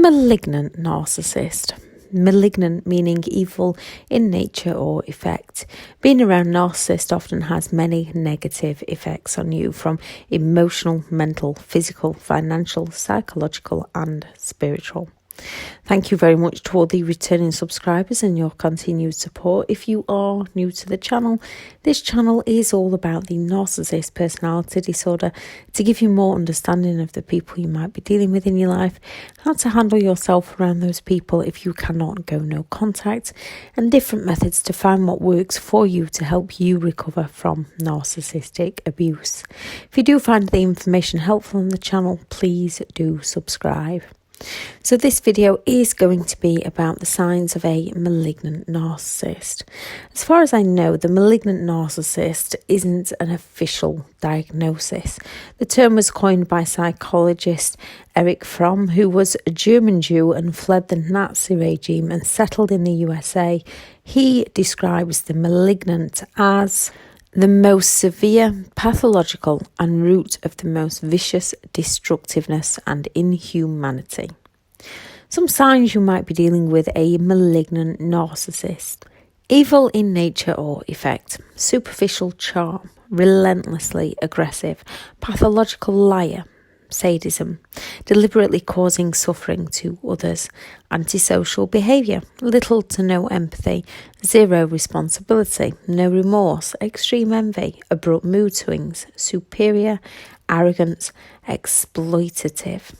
Malignant narcissist. Malignant meaning evil in nature or effect. Being around narcissists often has many negative effects on you, from emotional, mental, physical, financial, psychological and spiritual. Thank you very much to all the returning subscribers and your continued support. If you are new to the channel, this channel is all about the narcissist personality disorder, to give you more understanding of the people you might be dealing with in your life, how to handle yourself around those people if you cannot go no contact, and different methods to find what works for you to help you recover from narcissistic abuse. If you do find the information helpful on the channel, please do subscribe. So this video is going to be about the signs of a malignant narcissist. As far as I know, the malignant narcissist isn't an official diagnosis. The term was coined by psychologist Erich Fromm, who was a German Jew and fled the Nazi regime and settled in the USA. He describes the malignant as the most severe, pathological and root of the most vicious destructiveness and inhumanity. Some signs you might be dealing with a malignant narcissist. Evil in nature or effect, superficial charm, relentlessly aggressive, pathological liar, sadism, deliberately causing suffering to others, antisocial behaviour, little to no empathy, zero responsibility, no remorse, extreme envy, abrupt mood swings, superior, arrogance, exploitative.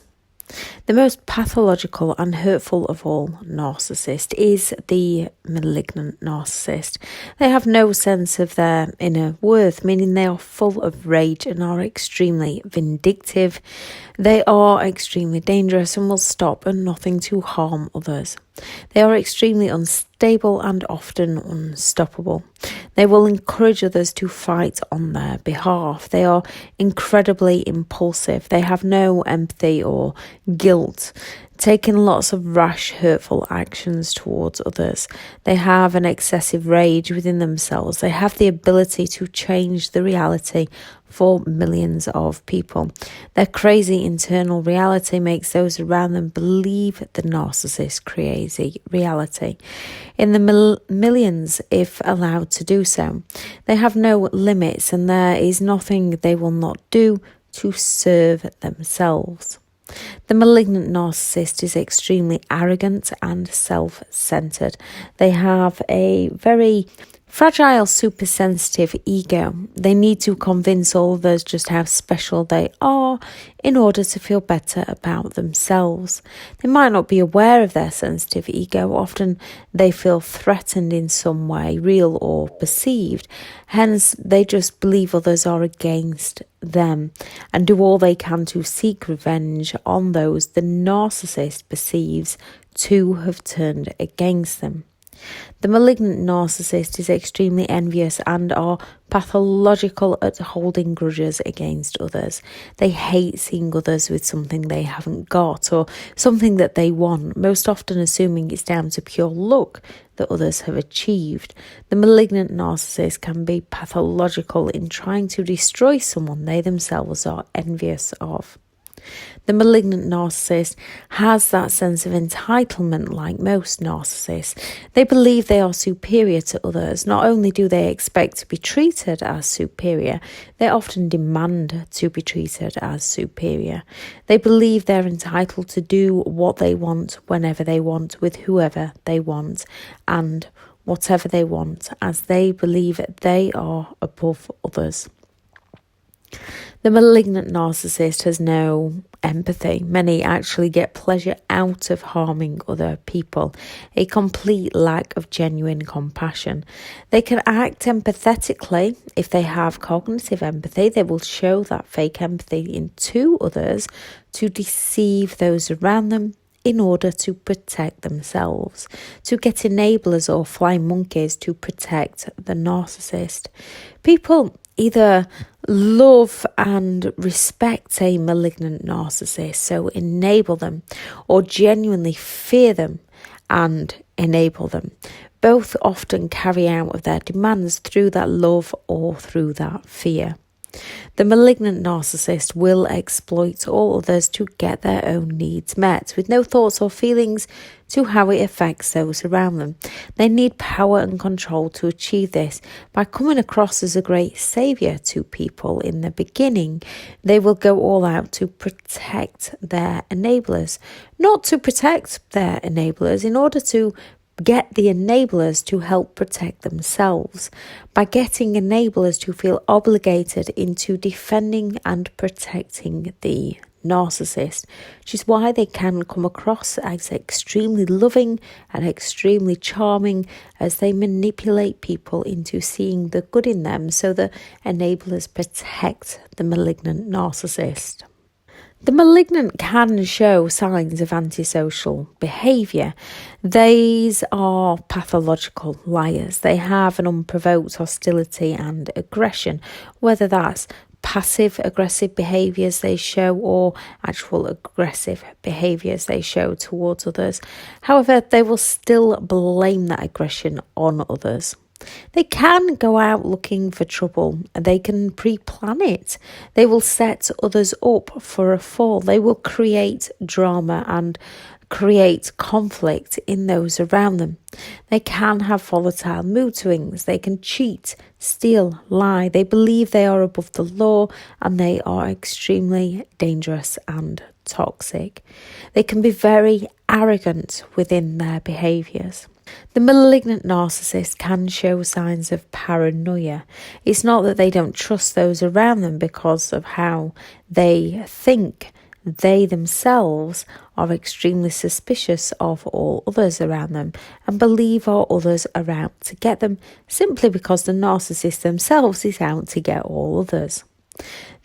The most pathological and hurtful of all narcissists is the malignant narcissist. They have no sense of their inner worth, meaning they are full of rage and are extremely vindictive. They are extremely dangerous and will stop at nothing to harm others. They are extremely unstable and often unstoppable. They will encourage others to fight on their behalf. They are incredibly impulsive. They have no empathy or guilt, taking lots of rash, hurtful actions towards others. They have an excessive rage within themselves. They have the ability to change the reality for millions of people. Their crazy internal reality makes those around them believe the narcissist's crazy reality in the millions if allowed to do so. They have no limits, and there is nothing they will not do to serve themselves. The malignant narcissist is extremely arrogant and self-centered. They have a very fragile, super-sensitive ego. They need to convince all others just how special they are in order to feel better about themselves. They might not be aware of their sensitive ego. Often they feel threatened in some way, real or perceived. Hence, they just believe others are against them and do all they can to seek revenge on those the narcissist perceives to have turned against them. The malignant narcissist is extremely envious and are pathological at holding grudges against others. They hate seeing others with something they haven't got or something that they want, most often assuming it's down to pure luck that others have achieved. The malignant narcissist can be pathological in trying to destroy someone they themselves are envious of. The malignant narcissist has that sense of entitlement like most narcissists. They believe they are superior to others. Not only do they expect to be treated as superior, they often demand to be treated as superior. They believe they're entitled to do what they want, whenever they want, with whoever they want, and whatever they want, as they believe they are above others. The malignant narcissist has no empathy. Many actually get pleasure out of harming other people, a complete lack of genuine compassion. They can act empathetically if they have cognitive empathy. They will show that fake empathy into others to deceive those around them in order to protect themselves, to get enablers or flying monkeys to protect the narcissist. People either love and respect a malignant narcissist, so enable them, or genuinely fear them and enable them. Both often carry out of their demands through that love or through that fear. The malignant narcissist will exploit all others to get their own needs met, with no thoughts or feelings to how it affects those around them. They need power and control to achieve this. By coming across as a great saviour to people in the beginning, they will go all out to protect their enablers. Not to protect their enablers, in order to get the enablers to help protect themselves, by getting enablers to feel obligated into defending and protecting the narcissist, which is why they can come across as extremely loving and extremely charming as they manipulate people into seeing the good in them, so the enablers protect the malignant narcissist. The malignant can show signs of antisocial behaviour. These are pathological liars. They have an unprovoked hostility and aggression, whether that's passive aggressive behaviours they show or actual aggressive behaviours they show towards others. However, they will still blame that aggression on others. They can go out looking for trouble. They can pre-plan it. They will set others up for a fall. They will create drama and create conflict in those around them. They can have volatile mood swings. They can cheat, steal, lie. They believe they are above the law, and they are extremely dangerous and toxic. They can be very arrogant within their behaviours. The malignant narcissist can show signs of paranoia. It's not that they don't trust those around them because of how they think. They themselves are extremely suspicious of all others around them and believe all others are out to get them, simply because the narcissist themselves is out to get all others.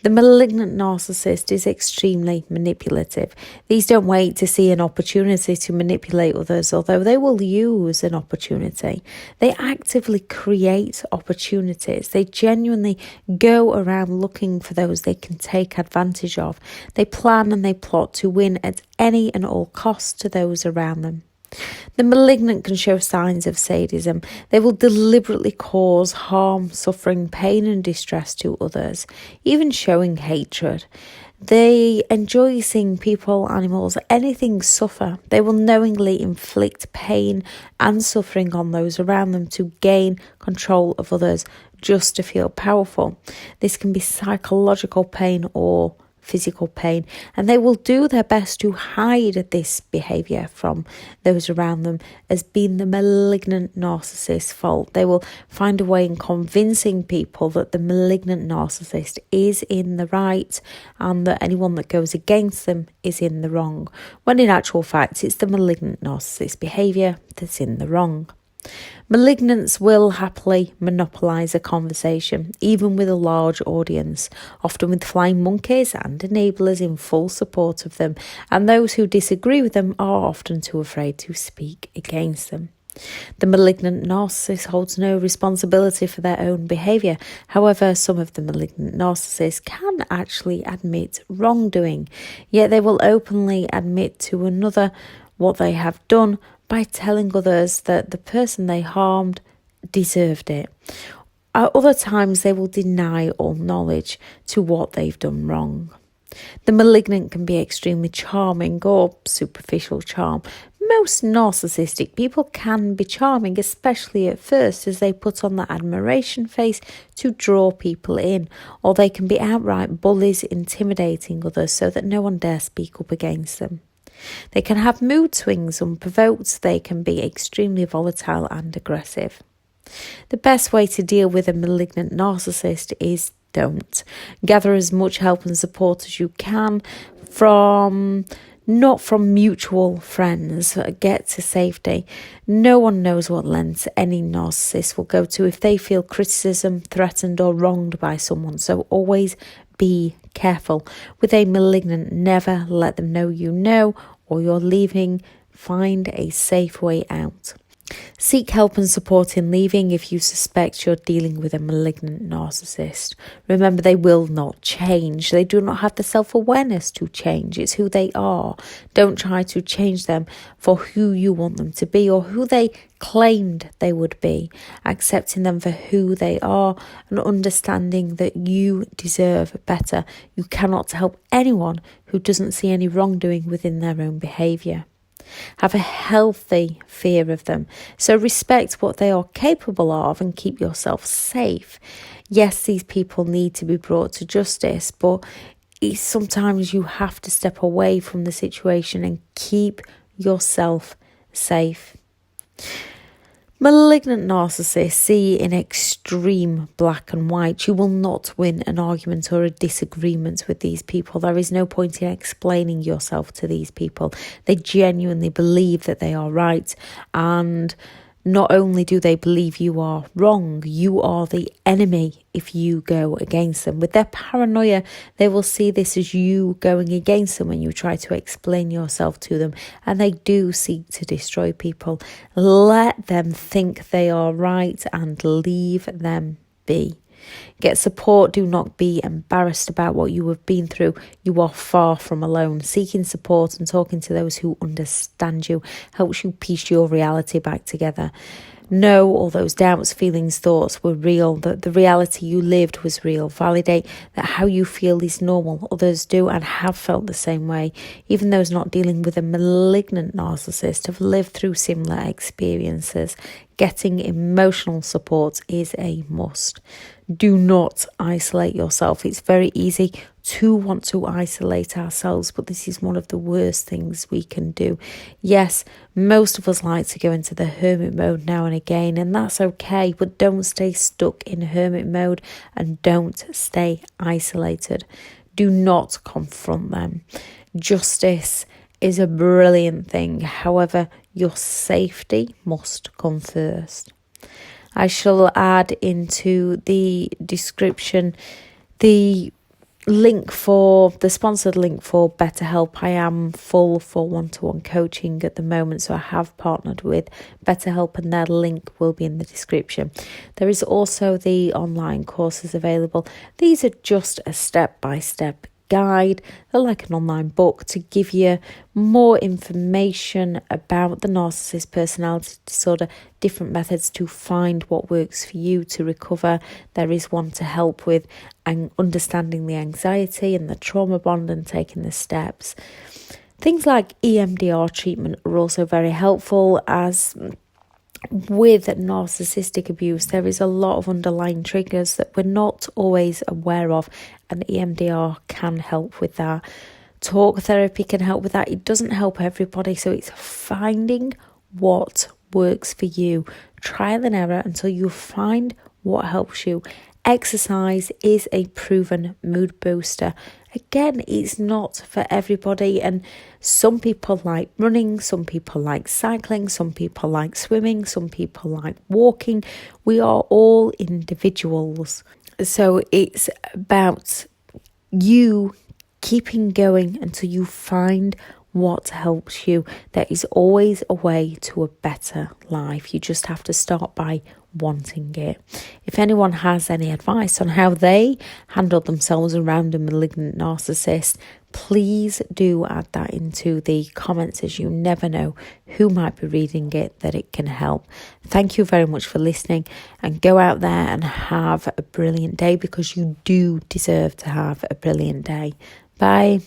The malignant narcissist is extremely manipulative. These don't wait to see an opportunity to manipulate others, although they will use an opportunity. They actively create opportunities. They genuinely go around looking for those they can take advantage of. They plan and they plot to win at any and all costs to those around them. The malignant can show signs of sadism. They will deliberately cause harm, suffering, pain and distress to others, even showing hatred. They enjoy seeing people, animals, anything suffer. They will knowingly inflict pain and suffering on those around them to gain control of others, just to feel powerful. This can be psychological pain or physical pain, and they will do their best to hide this behaviour from those around them as being the malignant narcissist's fault. They will find a way in convincing people that the malignant narcissist is in the right and that anyone that goes against them is in the wrong, when in actual fact it's the malignant narcissist's behaviour that's in the wrong. Malignants will happily monopolise a conversation, even with a large audience, often with flying monkeys and enablers in full support of them, and those who disagree with them are often too afraid to speak against them. The malignant narcissist holds no responsibility for their own behaviour. However, some of the malignant narcissists can actually admit wrongdoing, yet they will openly admit to another what they have done by telling others that the person they harmed deserved it. At other times, they will deny all knowledge to what they've done wrong. The malignant can be extremely charming or superficial charm. Most narcissistic people can be charming, especially at first, as they put on that admiration face to draw people in, or they can be outright bullies, intimidating others so that no one dare speak up against them. They can have mood swings unprovoked. They can be extremely volatile and aggressive. The best way to deal with a malignant narcissist is don't. Gather as much help and support as you can not from mutual friends. Get to safety. No one knows what lengths any narcissist will go to if they feel criticism, threatened or wronged by someone. So always be careful. With a malignant, never let them know you know or you're leaving. Find a safe way out. Seek help and support in leaving if you suspect you're dealing with a malignant narcissist. Remember, they will not change. They do not have the self-awareness to change. It's who they are. Don't try to change them for who you want them to be or who they claimed they would be. Accepting them for who they are and understanding that you deserve better. You cannot help anyone who doesn't see any wrongdoing within their own behaviour. Have a healthy fear of them. So respect what they are capable of and keep yourself safe. Yes, these people need to be brought to justice, but sometimes you have to step away from the situation and keep yourself safe. Malignant narcissists see in extreme black and white. You will not win an argument or a disagreement with these people. There is no point in explaining yourself to these people. They genuinely believe that they are right, and not only do they believe you are wrong, you are the enemy if you go against them. With their paranoia, they will see this as you going against them when you try to explain yourself to them, and they do seek to destroy people. Let them think they are right and leave them be. Get support. Do not be embarrassed about what you have been through. You are far from alone. Seeking support and talking to those who understand you helps you piece your reality back together. Know all those doubts, feelings, thoughts were real, that the reality you lived was real. Validate that how you feel is normal. Others do and have felt the same way. Even those not dealing with a malignant narcissist have lived through similar experiences. Getting emotional support is a must. Do not isolate yourself. It's very easy to want to isolate ourselves, but this is one of the worst things we can do. Yes, most of us like to go into the hermit mode now and again, and that's okay, but don't stay stuck in hermit mode and don't stay isolated. Do not confront them. Justice is a brilliant thing. However, your safety must come first. I shall add into the description the sponsored link for BetterHelp. I am full for one-to-one coaching at the moment, so I have partnered with BetterHelp, and their link will be in the description. There is also the online courses available. These are just a step-by-step guide. They're like an online book to give you more information about the narcissist personality disorder, different methods to find what works for you to recover. There is one to help with understanding the anxiety and the trauma bond and taking the steps. Things like EMDR treatment are also very helpful, as with narcissistic abuse, there is a lot of underlying triggers that we're not always aware of, and EMDR can help with that. Talk therapy can help with that. It doesn't help everybody, so it's finding what works for you. Trial and error until you find what helps you. Exercise is a proven mood booster. Again, it's not for everybody, and some people like running, some people like cycling, some people like swimming, some people like walking. We are all individuals. So it's about you keeping going until you find what helps you. There is always a way to a better life. You just have to start by wanting it. If anyone has any advice on how they handle themselves around a malignant narcissist, please do add that into the comments, as you never know who might be reading it that it can help. Thank you very much for listening, and go out there and have a brilliant day, because you do deserve to have a brilliant day. Bye.